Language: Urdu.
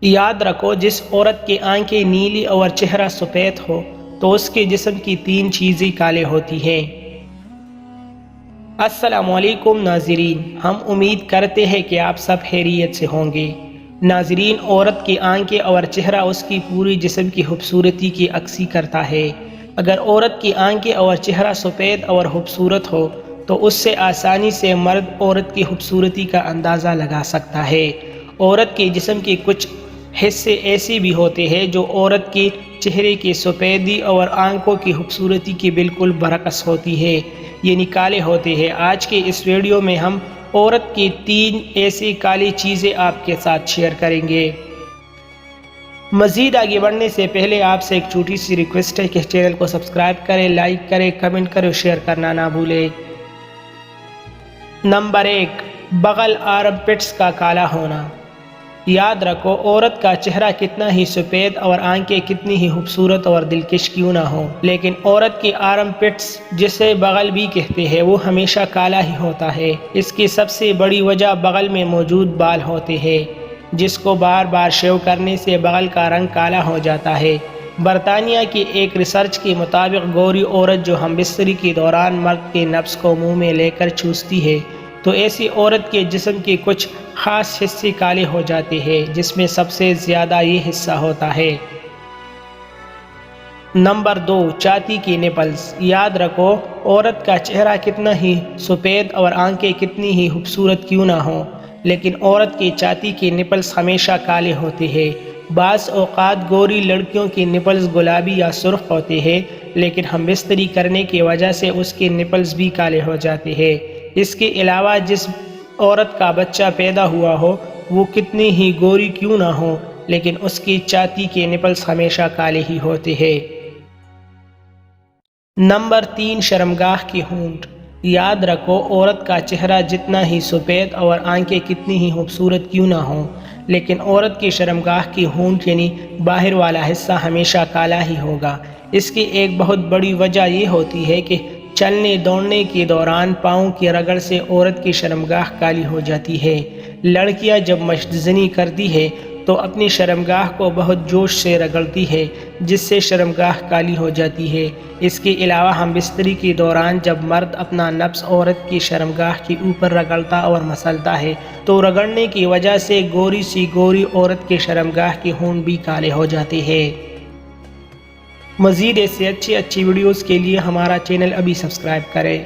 یاد رکھو، جس عورت کی آنکھیں نیلی اور چہرہ سفید ہو تو اس کے جسم کی 3 چیزیں کالے ہوتی ہیں۔ السلام علیکم ناظرین، ہم امید کرتے ہیں کہ آپ سب خیریت سے ہوں گے۔ ناظرین، عورت کی آنکھیں اور چہرہ اس کی پوری جسم کی خوبصورتی کی عکاسی کرتا ہے۔ اگر عورت کی آنکھیں اور چہرہ سفید اور خوبصورت ہو تو اس سے آسانی سے مرد عورت کی خوبصورتی کا اندازہ لگا سکتا ہے۔ عورت کے جسم کے کچھ حصے ایسے بھی ہوتے ہیں جو عورت کے چہرے کی سفیدی اور آنکھوں کی خوبصورتی کے بالکل برعکس ہوتی ہے، یعنی کالے ہوتے ہیں۔ آج کے اس ویڈیو میں ہم عورت کی 3 ایسی کالی چیزیں آپ کے ساتھ شیئر کریں گے۔ مزید آگے بڑھنے سے پہلے آپ سے ایک چھوٹی سی ریکویسٹ ہے کہ چینل کو سبسکرائب کریں، لائک کریں، کمنٹ کریں اور شیئر کرنا نہ بھولیں۔ نمبر 1، بغل آرم پٹس کا کالا ہونا۔ یاد رکھو، عورت کا چہرہ کتنا ہی سفید اور آنکھیں کتنی ہی خوبصورت اور دلکش کیوں نہ ہو، لیکن عورت کی آرم پٹس، جسے بغل بھی کہتے ہیں، وہ ہمیشہ کالا ہی ہوتا ہے۔ اس کی سب سے بڑی وجہ بغل میں موجود بال ہوتے ہیں، جس کو بار بار شیو کرنے سے بغل کا رنگ کالا ہو جاتا ہے۔ برطانیہ کی ایک ریسرچ کے مطابق گوری عورت جو ہم بستری کے دوران مرد کے نبض کو منہ میں لے کر چوستی ہے تو ایسی عورت کے جسم کے کچھ خاص حصے کالے ہو جاتے ہیں، جس میں سب سے زیادہ یہ حصہ ہوتا ہے۔ نمبر 2، چھاتی کی نپلز۔ یاد رکھو، عورت کا چہرہ کتنا ہی سفید اور آنکھیں کتنی ہی خوبصورت کیوں نہ ہو، لیکن عورت کی چھاتی کے نپلز ہمیشہ کالے ہوتے ہیں۔ بعض اوقات گوری لڑکیوں کی نپلز گلابی یا سرخ ہوتے ہیں، لیکن ہم بستری کرنے کی وجہ سے اس کے نپلز بھی کالے ہو جاتے ہیں۔ اس کے علاوہ جس عورت کا بچہ پیدا ہوا ہو، وہ کتنی ہی گوری کیوں نہ ہو، لیکن اس کی چھاتی کے نپلز ہمیشہ کالے ہی ہوتے ہیں۔ نمبر 3، شرمگاہ کی ہونٹ۔ یاد رکھو، عورت کا چہرہ جتنا ہی سفید اور آنکھیں کتنی ہی خوبصورت کیوں نہ ہوں، لیکن عورت کی شرمگاہ کی ہونٹ یعنی باہر والا حصہ ہمیشہ کالا ہی ہوگا۔ اس کی ایک بہت بڑی وجہ یہ ہوتی ہے کہ چلنے دوڑنے کے دوران پاؤں کی رگڑ سے عورت کی شرمگاہ کالی ہو جاتی ہے۔ لڑکیاں جب مشت زنی کرتی ہے تو اپنی شرمگاہ کو بہت جوش سے رگڑتی ہے، جس سے شرمگاہ کالی ہو جاتی ہے۔ اس کے علاوہ ہم بستری کے دوران جب مرد اپنا نبض عورت کی شرمگاہ کے اوپر رگڑتا اور مسلتا ہے تو رگڑنے کی وجہ سے گوری سی گوری عورت کے شرمگاہ کے ہونٹ بھی کالے ہو جاتے ہیں۔ مزید ایسے اچھی ویڈیوز کے لیے ہمارا چینل ابھی سبسکرائب کریں۔